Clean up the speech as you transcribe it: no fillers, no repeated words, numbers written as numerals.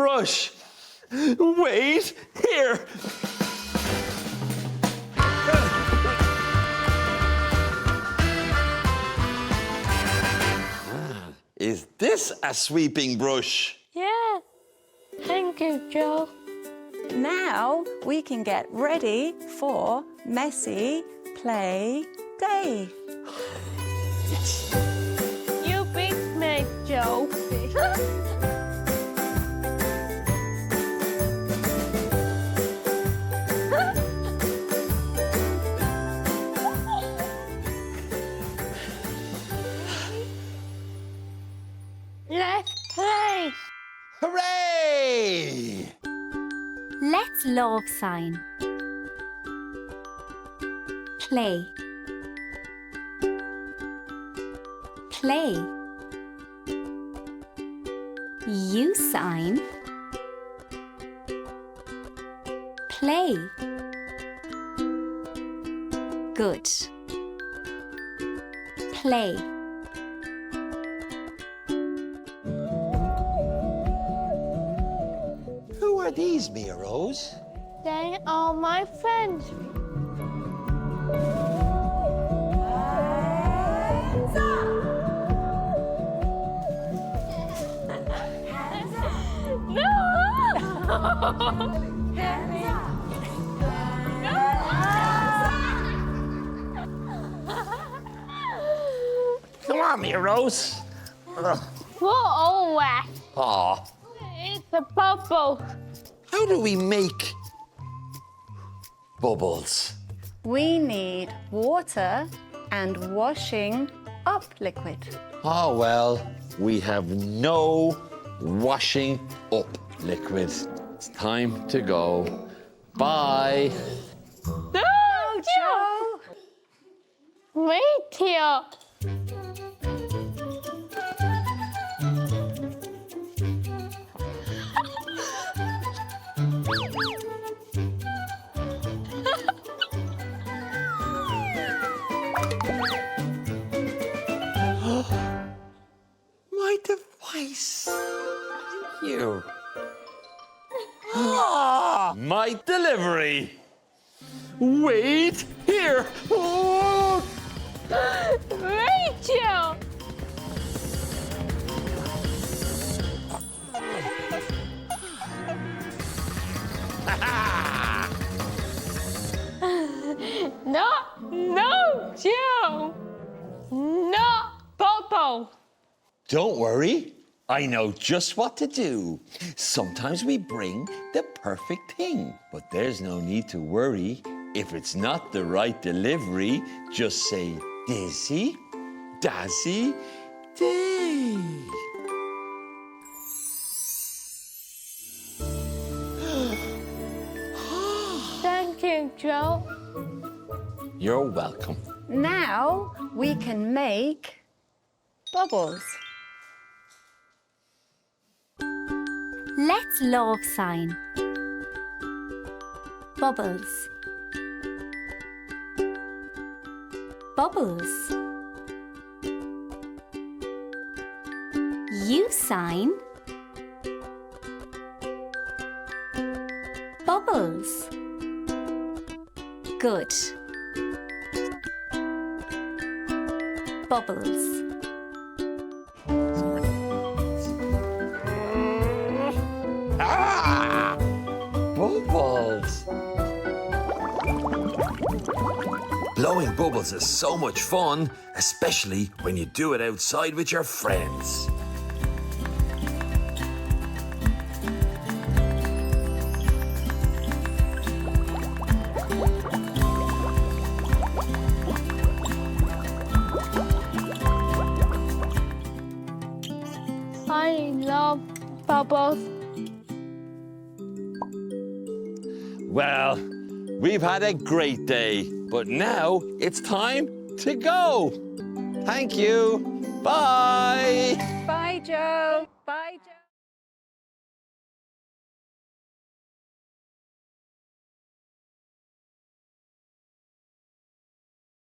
brush. Wait, here. Is this a sweeping brush? Yeah. Thank you, Joe. Now we can get ready for messy play day. You beat me, Joe. Let's play. Hooray! Let's love sign. Play. Play. You sign. Play. Good. Play. Who are these, Mia Rose? They are my friends. Come on, Mia Rose. What all that? Aw, It's a bubble. how do we make bubbles? We need water and washing up liquid. Oh, well, we have no washing up liquid. It's time to go. Bye. No, Joe. Wait here. My device. Thank you. Ah, my delivery. Wait here. Oh. Rachel. No, Joe. No, Popo. Don't worry. I know just what to do. Sometimes we bring the perfect thing, but there's no need to worry. If it's not the right delivery, just say Dizzy, Dazzy, Day. Thank you, Joe. You're welcome. Now we can make bubbles. Let's love sign. Bubbles. Bubbles. You sign. Bubbles. Good. Bubbles. Ah! Bubbles. Blowing bubbles is so much fun, especially when you do it outside with your friends. I love bubbles. Well, we've had a great day, but now it's time to go. Thank you. Bye. Bye, Joe.